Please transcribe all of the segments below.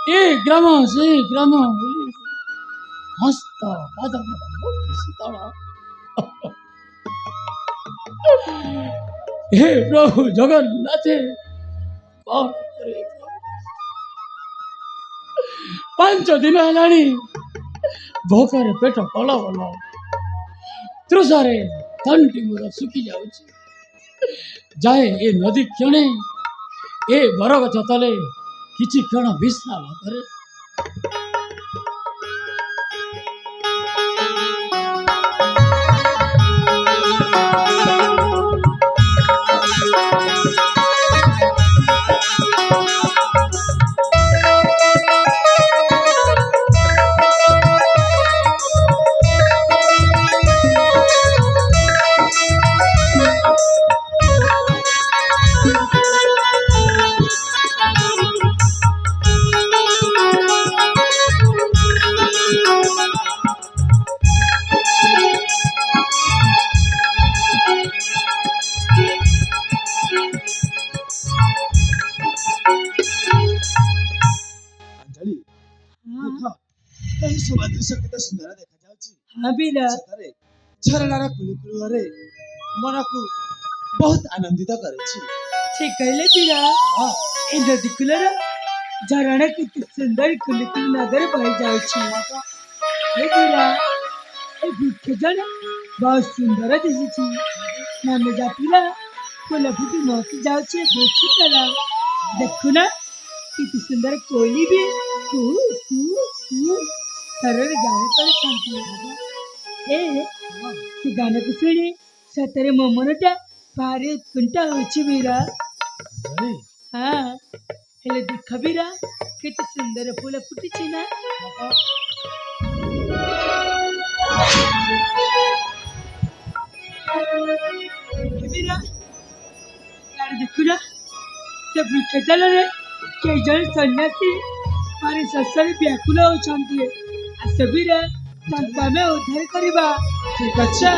ଏ ଗ୍ରାମ ସେ ଗ୍ରାମ ହସ୍ତ ପାଦ ଶୀତଳ। हे प्रभु जगन्नाथ कौन करे? 5 दिन हेलाणी भोकर पेट पलवल तृषारे तंटी मोर सुखी जाउछि। जाए ए नदी क्षणे ए बरगछ तले किछि क्षण विश्राम करे। झरणार कुलुकुलुरे मन को बहुत आनंदित करे। ठीक कहले पीरा। ए नदी कुलर झरना कितने सुंदर कुलुकुल नगर बह जाउछि। ए पीरा ए वृक्ष जल बहुत सुंदर दिसछि। नाम जा पीरा फूल फूटी नोकी जाउछि देखि तला। देखु ना कितने सुंदर कोयली भी कू कू कू सरर गाने पर छांती। ए से गाना को सुनी सतरे मो मनटा भारी उत्कंठा होछि वीरा। हाँ हेले देख वीरा केते सुंदर फूल फुटिछि ना। वीरा यार देखुना से वृक्ष तल रे के जन सन्यासी मारी ससरे व्याकुल होछंती। आ से वीरा तांका में उद्धार करबा। ठीक अच्छा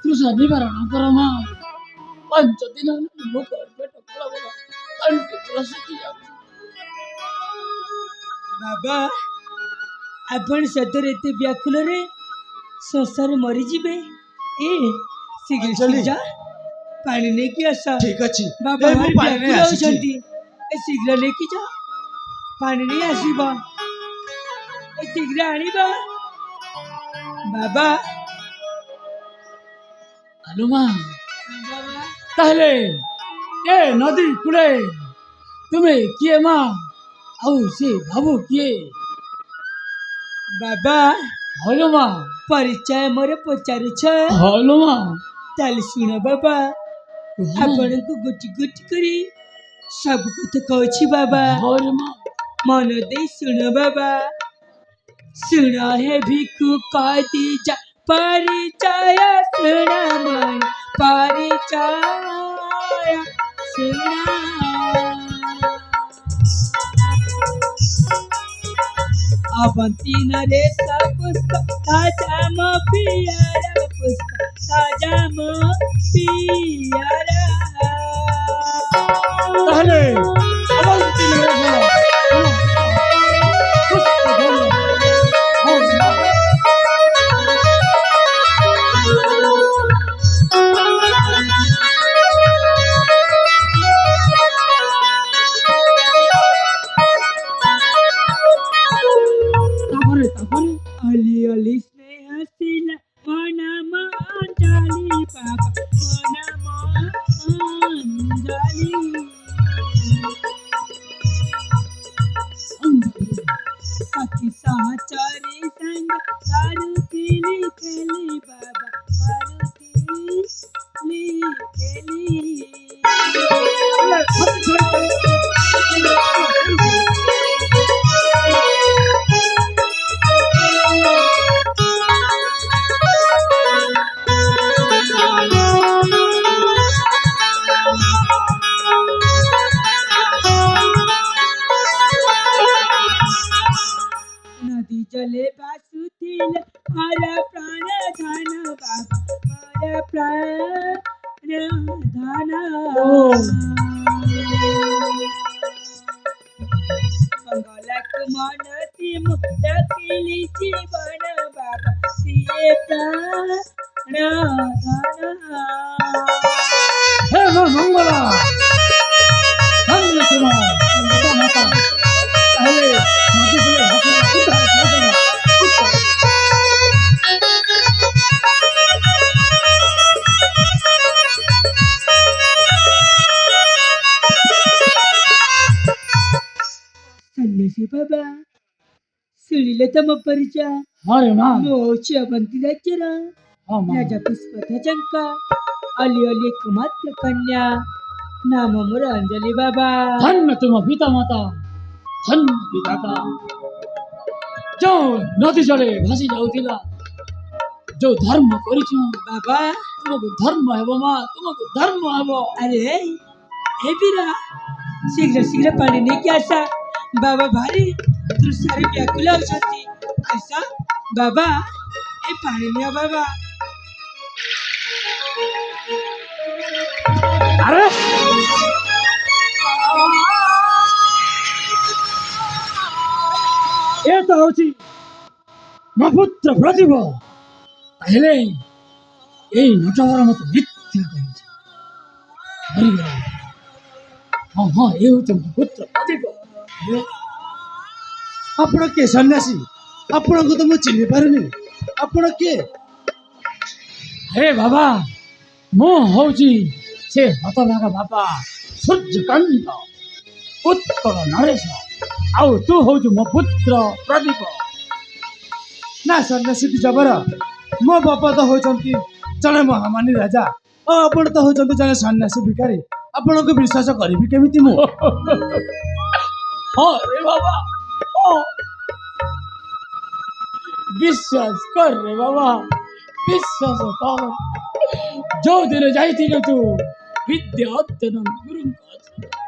तृषा निवारण कर मां। 5 दिन भोकर पेट पलवल तंटी मोर सुखी जाउछि। बाबा आपण सदर एते व्याकुल रे संसार मरी जिबे। ए शीघ्र जा पानी लेके आसा। ठीक अछि बाबा ए मु पानी ले आसी। ए शीघ्र लेके जा पानी नहीं आसीबा। ए शीघ्र आनीबा बाबा। हनुमा ताहले ए नदी कुले तुमे किए मां आउ से बाबू किए? बाबा हनुमा परिचय मोर पचार छ। हनुमा ताल सुन बाबा आपण को गुटी गुटी करी सब कथा कहछि बाबा। मन दे सुन बाबा। सुन है भिखु कादी जा परिचय सुन मन परिचय सुन। अवंती नरेश पुष्प ताजा मो पियारा पुष्प ताजा मो पियारा। ताहले अवंती नरेश पुष्प धन अली अली स्नेह सिला मोना मंजली पापा मोना मंजली। सखी सहचरी संग कारू खेली खेली बाबा कारू खेली खेली। नदी जले बासुतील हर प्राण ଧନ ବାବା ମୋର ପ୍ରାଣ ଧନ ମଙ୍ଗଳକୁ ମନତି ମୁକ୍ତ କିଲି ଜୀବନ ବାବା ସିଏ ପ୍ରାଣ ଧନ हे मां मंगला धन्य तुम माता माता पहले नदी से हाथी उद्धार कर देना सन्यासी बाबा सुनीले तम परिचय अरे मां मोची अवंती राज्यरा हां मां राजा पुष्पध्वजंका अली अली कुमार कन्या नाम मोर अंजलि बाबा धन्य तुम पिता माता धन्य विधाता जो नदी जड़े भासी जाउथिला जो धर्म करिछु बाबा तुमको धर्म हेबो मां तुमको धर्म हेबो अरे हे बीरा शीघ्र शीघ्र पानी नहीं क्या आशा बाबा भारी तृषारे व्याकुल होती ऐसा बाबा ए पानी लिया बाबा अरे ये तो होची ମୋ ପୁତ୍ର ପ୍ରତିଭ ତାହେଲେ ଏଇ ନଟବର ମତେ ମିଥ୍ୟା କହିଛି ମରିଗଲା ହଁ ହଁ ଏ ହେଉଛି ମୋ ପୁତ୍ର ପ୍ରତିଭ ଆପଣ କିଏ ସନ୍ନ୍ୟାସୀ ଆପଣଙ୍କୁ ତ ମୁଁ ଚିହ୍ନି ପାରୁନି ଆପଣ କିଏ ହେ ବାବା ମୁଁ ହଉଛି ସେ ହତଭାଗା ବାପା ସୂର୍ଯ୍ୟକାନ୍ତ ଉତ୍କଳ ନରେଶ ଆଉ ତୁ ହଉଛୁ ମୋ ପୁତ୍ର ପ୍ରଦୀପ ନା ସନ୍ନ୍ୟାସୀ ଜବର ମୋ ବାପା ତ ହଉଛନ୍ତି ଜଣେ ମହାମାନି ରାଜା ଓ ଆପଣ ତ ହଉଛନ୍ତି ଜଣେ ସନ୍ନ୍ୟାସୀ ଭିକାରୀ ଆପଣଙ୍କୁ ବିଶ୍ୱାସ କରିବି କେମିତି ମୁଁ ହଁ ରେ ବାବା ହଁ ବିଶ୍ୱାସ କର ରେ ବାବା ବିଶ୍ୱାସ କର ଯୋଉଦିନ ଯାଇଥିଲୁ ତୁ ବିଦ୍ୟା ଅଧ୍ୟୟନ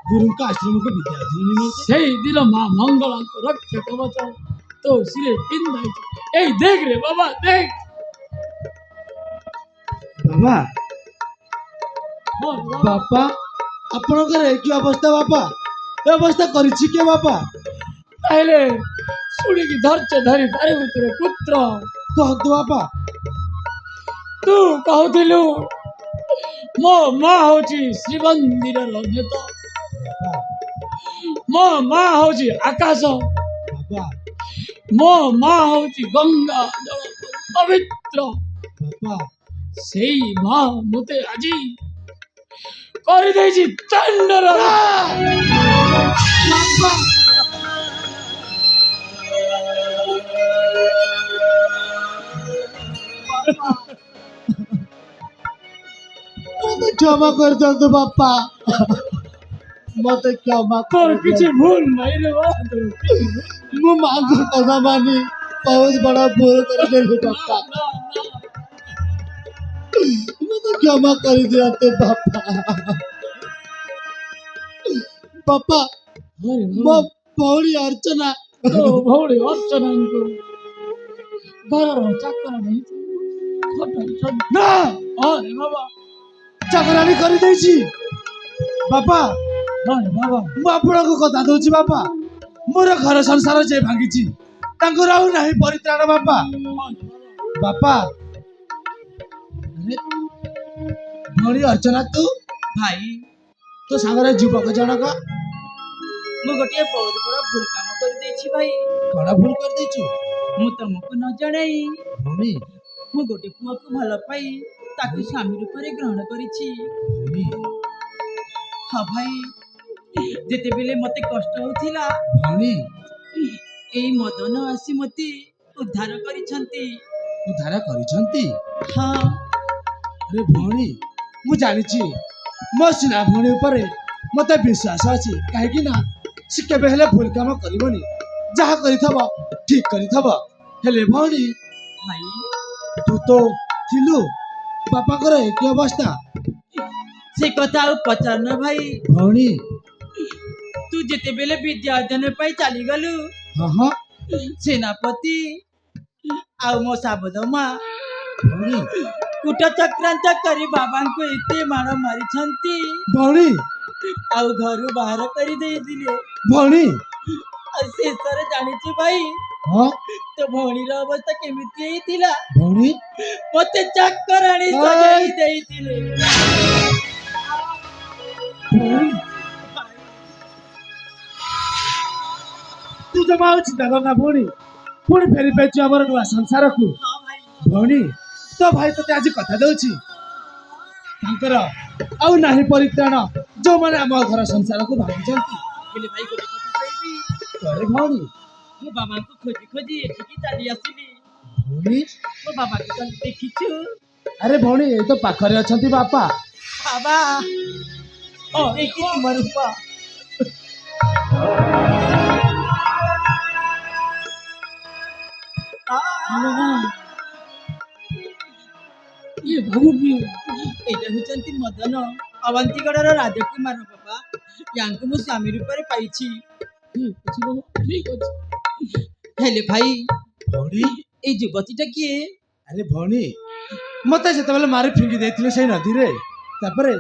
ଗୁରୁଙ୍କ ଆଶ୍ରମକୁ ବିଦ୍ୟା ଅଧ୍ୟୟନ ନିମନ୍ତେ ସେଇଦିନ ମା ମଙ୍ଗଳାଙ୍କ ରକ୍ଷା କବଚ ତୋ ଶିରେ ପିନ୍ଧାଇଛି ଏଇ ଦେଖ ରେ ବାବା ଦେଖ ବାବା ହଁ ରେ ବାବା ବାପା ଆପଣଙ୍କର ଏ କି ଅବସ୍ଥା ବାପା ଏ ଅବସ୍ଥା କରିଛି କିଏ ବାପା ତାହେଲେ ଶୁଣିକି ଧୈର୍ଯ୍ୟ ଧରି ପାରିବୁ ତୋର ପୁତ୍ର କହନ୍ତୁ ବାପା ତୁ କହୁଥିଲୁ ମୋ ମା ହଉଛି ଶ୍ରୀମନ୍ଦିରର ନେତା ମୋ ମା ହଉଛି ଆକାଶ ବାପା ମୋ ମା ହଉଛି ଗଙ୍ଗା ଜଳ ପବିତ୍ର ବାପା ସେଇ ମା ମତେ ଆଜି କରିଦେଇଛି ଚଣ୍ଡର ମତେ କ୍ଷମା କରିଦିଅନ୍ତୁ ବାପା ମତେ କ୍ଷମା ତୋର କିଛି କରିଦିଅନ୍ତୁ। ଭୁଲ ନାହିଁ ରେ ବାବା ତୋର କିଛି ଭୁଲ ମୁଁ ମାଙ୍କ କଥା ମାନି ବହୁତ ବଡ ଭୁଲ କରିଦେଲି ବାପା ମତେ କ୍ଷମା କରିଦିଅନ୍ତୁ ବାପା ବାପା ନାହିଁ ମୋ ଭଉଣୀ ଅର୍ଚ୍ଚନା ତୋ ଭଉଣୀ ଅର୍ଚ୍ଚନାଙ୍କୁ ଘରର ଚାକର ନେଇଛି ଖଟାଇଛନ୍ତି ନା ହଁ ରେ ବାବା ଚାକରାଣୀ କରିଦେଇଛି ବାପା ହଁ ରେ ବାବା ମୁଁ ଆପଣଙ୍କୁ କଥା ଦଉଛି ବାପା ମୋର ଘର ସଂସାର ଯେ ଭାଙ୍ଗିଛି ତାଙ୍କର ଆଉ ନାହିଁ ପରିତ୍ରାଣ ବାପା ହଁ ରେ ବାବା ବାପା ଆରେ, ଭଉଣୀ ଅର୍ଚ୍ଚନା ତୁ ଭାଇ ତୋ ସାଙ୍ଗରେ ଯୁବକ ଜଣକ ମୁଁ ଗୋଟିଏ ବହୁତ ବଡ଼ ଭୁଲ କାମ କରିଦେଇଛି ଭାଇ କଣ ଭୁଲ କରିଦେଇଛୁ ମୁଁ ତମକୁ ନ ଜଣାଇ ଭଉଣୀ ମୁଁ ଗୋଟେ ପୁଅକୁ ଭଲ ପାଇ ତାକୁ ସ୍ୱାମୀ ରୂପରେ ଗ୍ରହଣ କରିଛି ଭଉଣୀ ହଁ ଭାଇ ଯେତେବେଳେ ମତେ କଷ୍ଟ ହଉଥିଲା ଭଉଣୀ ଏଇ ମଦନ ଆସି ମତେ ଉଦ୍ଧାର କରିଛନ୍ତି ଉଦ୍ଧାର କରିଛନ୍ତି ହଁ ଆରେ ଭଉଣୀ ମୁଁ ଜାଣିଛି ମୋ ସିନା ଭଉଣୀ ଉପରେ ମତେ ବିଶ୍ୱାସ ଅଛି କାହିଁକି ନା ସେ କେବେ ହେଲେ ଭୁଲ କାମ କରିବନି ଯାହା କରିଥବ ଠିକ କରିଥବ ହେଲେ ଭଉଣୀ ଭାଇ ତୁ ତ ଥିଲୁ ବାପାଙ୍କର ଏକି ଅବସ୍ଥା ସେ କଥା ଆଉ ପଚାରୁନ ଭାଇ ଭଉଣୀ ତୁ ଯେତେବେଳେ ବିଦ୍ୟା ଅଧ୍ୟୟନ ପାଇଁ ଚାଲିଗଲୁ ହଁ ହଁ ସେନାପତି ଆଉ ମୋ ସାବଦ ମା ଭଉଣୀ କୁଟ ଚକ୍ରାନ୍ତ କରି ବାବାଙ୍କୁ ଏତେ ମାଡ଼ ମାରିଛନ୍ତି ଭଉଣୀ ଆଉ ଘରୁ ବାହାର କରି ଦେଇଥିଲେ। ଭଉଣୀ ଆଉ ଶେଷରେ ଜାଣିଛୁ ଭାଇ ହଁ ତୋ ଭଉଣୀର ଅବସ୍ଥା କେମିତି ହେଇଥିଲା? ଭଉଣୀ ମତେ ଚାକରାଣୀ ସଜାଇ ଦେଇଥିଲେ। ଭଉଣୀ ତୁ ଜମା ଆଉ ଚିନ୍ତା କରନା ଭଉଣୀ ପୁଣି ଫେରି ପାଇଛୁ ଆମର ନୂଆ ସଂସାରକୁ। ହଁ ଭାଇ ଭଉଣୀ ତୋ ଭାଇ ତତେ ଆଜି କଥା ଦଉଛି ତାଙ୍କର ଆଉ ନାହିଁ ପରିତ୍ରାଣ ଯୋଉମାନେ ଆମ ଘର ସଂସାରକୁ ଭାଙ୍ଗିଛନ୍ତି। ହେଲେ ଭାଇ ଗୋଟେ କଥା କହିବି, କରେ ଭଉଣୀ ମୋ ବାବାଙ୍କୁ ଖୋଜି ଖୋଜି ଏଠିକି ଚାଲି ଆସିଲି। ଭଉଣୀ ମୋ ବାବାଙ୍କୁ ତ ଦେଖିଛୁ? ଆରେ ଭଉଣୀ ଏଇ ତ ପାଖରେ ଅଛନ୍ତି ବାପା। ବାବା ଏଇକି ତୁମ ରୂପ। ଇଏ ବାବୁ କିଏ? ଏଇଟା ହଉଛନ୍ତି ମଦନ ଅବନ୍ତିଗଡ଼ର ରାଜକୁମାର ବାବା। ୟାଙ୍କୁ ମୁଁ ସ୍ୱାମୀ ରୂପରେ ପାଇଛି। ଠିକ ଅଛି ବାବା, ଠିକ ଅଛି। ହେଲେ ଭାଇ ଭଉଣୀ ଏଇ ଯୁବତୀଟା କିଏ? ଆରେ ଭଉଣୀ ମତେ ଯେତେବେଳେ ମାରି ଫିଙ୍ଗି ଦେଇଥିଲେ ସେଇ ନଦୀରେ ତାପରେ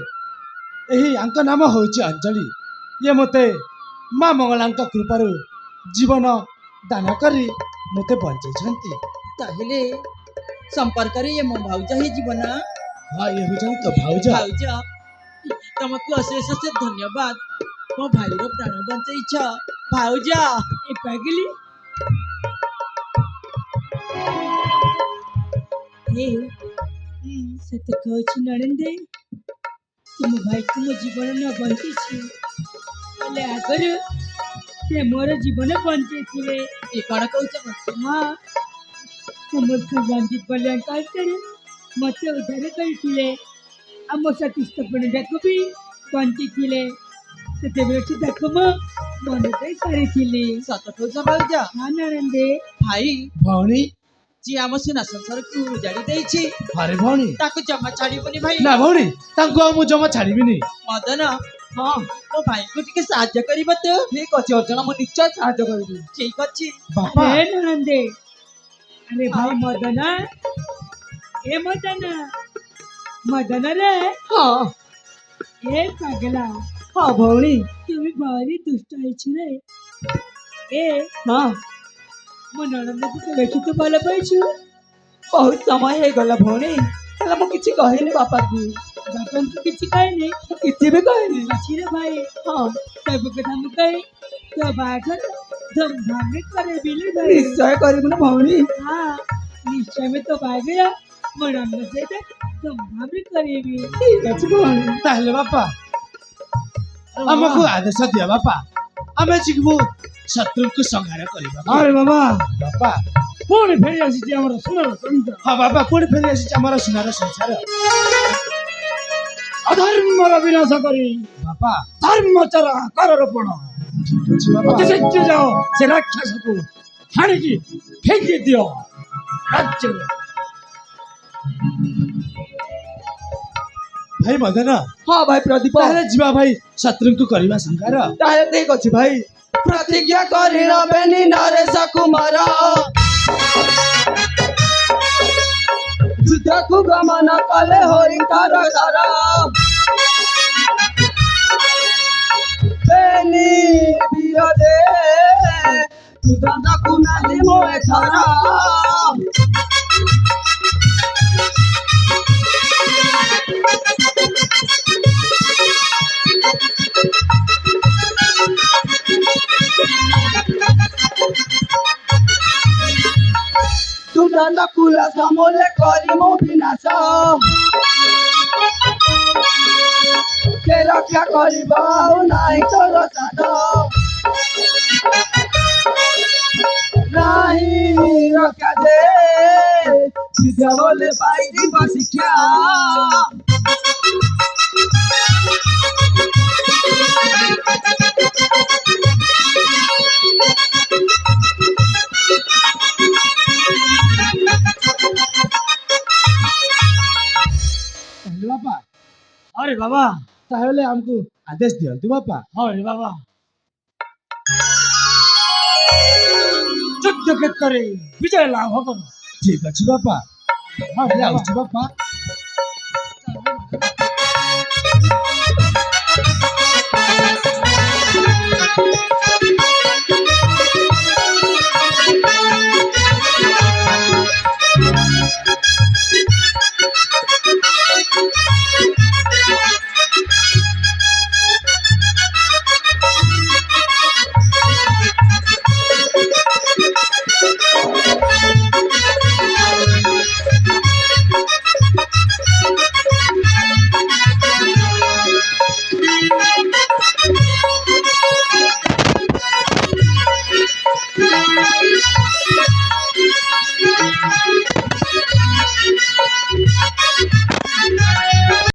ଏହି ୟାଙ୍କ ନାମ ହେଉଛି ଅଞ୍ଜଳି। ଇଏ ମତେ ମା ମଙ୍ଗଳାଙ୍କ କୃପାରୁ ଜୀବନ ଦାନ କରି ମତେ ବଞ୍ଚେଇଛନ୍ତି। ତାହେଲେ ସମ୍ପର୍କରେ ଇଏ ମୋ ଭାଉଜ ହେଇଯିବ ନା? ହଁ ଇଏ ହେଉଛନ୍ତି ତୋ ଭାଉଜ। ଭାଉଜ ତମକୁ ଅଶେଷ ଅଶେଷ ଧନ୍ୟବାଦ। ମୋ ଭାଇର ପ୍ରାଣ ବଞ୍ଚେଇଛ ଭାଉଜ। ଏ ପାଗିଲି ସତ କହୁଛି ନଣନ୍ଦେ, ତୁମ ଭାଇକୁ ମୋ ଜୀବନ ନ ବଞ୍ଚିଛି ହେଲେ ଆଗରୁ ସେ ମୋର ଜୀବନ ବଞ୍ଚେଇଥିଲେ। ଏ କଣ କହୁଛ? ହଁ ସମୁଦ୍ର ରଞ୍ଜିତ ବଲିଆଙ୍କ ହାତରେ ମତେ ଉଦ୍ଧାର କରିଥିଲେ। ଆମ ସତୀସ୍ଥପଣଟାକୁ ବି ବଞ୍ଚିଥିଲେ। ସେତେବେଳେ ତାକୁ ମୁଁ ମନେ ଦେଇ ସାରିଥିଲି। ସତ କହୁଛ ଭାଉଜ? ହଁ ନଣନ୍ଦେ। ଭାଇ ଭଉଣୀ ଯିଏ ଆମ ସୁନା ସଂସାରକୁ ଉଜାଡ଼ି ଦେଇଛି ଆରେ ଭଉଣୀ ତାକୁ ଜମା ଛାଡ଼ିବୁନି ଭାଇ। ନା ଭଉଣୀ ତାଙ୍କୁ ଆଉ ମୁଁ ଜମା ଛାଡ଼ିବିନି। ମଦନ ହଁ ମୋ ଭାଇକୁ ଟିକେ ସାହାଯ୍ୟ କରିବ ତ? ଠିକ ଅଛି ଅର୍ଜୁନ, ମୁଁ ନିଶ୍ଚୟ ସାହାଯ୍ୟ କରିବି। ଠିକ ଅଛି ବାପା ନନ୍ଦେ। ଆରେ ଭାଇ ମଦନ, ଏ ମଦନ, ମଦନ ରେ। ହଁ ଏ ପାଗଲା। ହଁ ଭଉଣୀ ତୁମେ ଭାରି ଦୁଷ୍ଟ ହେଇଛୁ ରେ। ଏ ହଁ ମୋ ନଣନ୍ଦକୁ କେବେଠୁ ତୁ ଭଲ ପାଇଛୁ? ବହୁତ ସମୟ ହେଇଗଲା ଭଉଣୀ, ହେଲେ ମୁଁ କିଛି କହିନି ବାପାକୁ। ବାପାଙ୍କୁ କିଛି କହିନି? କିଛି ବି କହିନି। ମଝିରେ ଭାଇ ହଁ ସବୁ କଥା ମୁଁ କହି ତୋ ବାହାଘର ଧୁମଧାମରେ କରେଇବି ଲୋ ଭାଇ। ନିଶ୍ଚୟ କରିବୁ ନା ଭଉଣୀ? ହଁ ନିଶ୍ଚୟ ମୁଁ ତୋ ବାହାଘର ମୋ ନଣନ୍ଦ ସହିତ ଧୁମଧାମରେ କରେଇବି। ଠିକ ଅଛି ଭଉଣୀ। ତାହେଲେ ବାପା ଆମକୁ ଆଦେଶ ଦିଅ ବାପା, ଆମେ ଯିବୁ ଶତ୍ରୁଙ୍କୁ ସଂହାର କରିବା। ଆରେ ବାବା ବାପା ପୁଣି ଫେରି ଆସିଛି ଆମର ସୁନାର ସଂସାର। ହଁ ବାବା ପୁଣି ଫେରି ଆସିଛି ଆମର ସୁନାର ସଂସାର। ଅଧର୍ମର ବିନାଶ କରି ବାପା ଧର୍ମଚର କରରୋପଣ। ଠିକ ଅଛି ବାପା। ଅତି ଶୀଘ୍ର ଯାଅ ସେ ରାକ୍ଷସକୁ ହାଣିକି ଫେଙ୍କି ଦିଅ ରାଜ୍ୟରେ। ଭାଇ ମଦନ ହଁ ଭାଇ ପ୍ରଦୀପ, ତାହେଲେ ଯିବା ଭାଇ ଶତ୍ରୁଙ୍କୁ କରିବା ସଂହାର। ତାହେଲେ ଠିକ ଅଛି ଭାଇ। ପ୍ରତିଜ୍ଞା କରି ନବେନି ନରେଶ କୁମାର, ଯୁଦ୍ଧକୁ ଗମନ କଲେ ହରିଙ୍କର ଡର। ବେନି ବିରୋଧେ ଯୁଦ୍ଧକୁ ନାଲି ମୋ ଏଥର। ତୁରନ୍ତ କୁଲ ସମୂଳେ କରି ମୋ ବିନାଶ, କେ ରକ୍ଷା କରିବ ଆଉ ନାହିଁ ତୋର ସାଧ। ନାହିଁ ରକ୍ଷା ଦେ ଯୁଦ୍ଧ ବୋଲେ ପାଇଯିବ ଶିକ୍ଷା। ତାହେଲେ ବାପା ଆରେ ବାବା ତାହେଲେ ଆମକୁ ଆଦେଶ ଦିଅନ୍ତୁ ବାପା। ହଁ ରେ ବାବା, ଯୁଦ୍ଧ କ୍ଷେତ୍ରରେ ବିଜୟ ଲାଭ କର। ଠିକ ଅଛି ବାପା। ହଁ, ଯାଉଛି ବାପା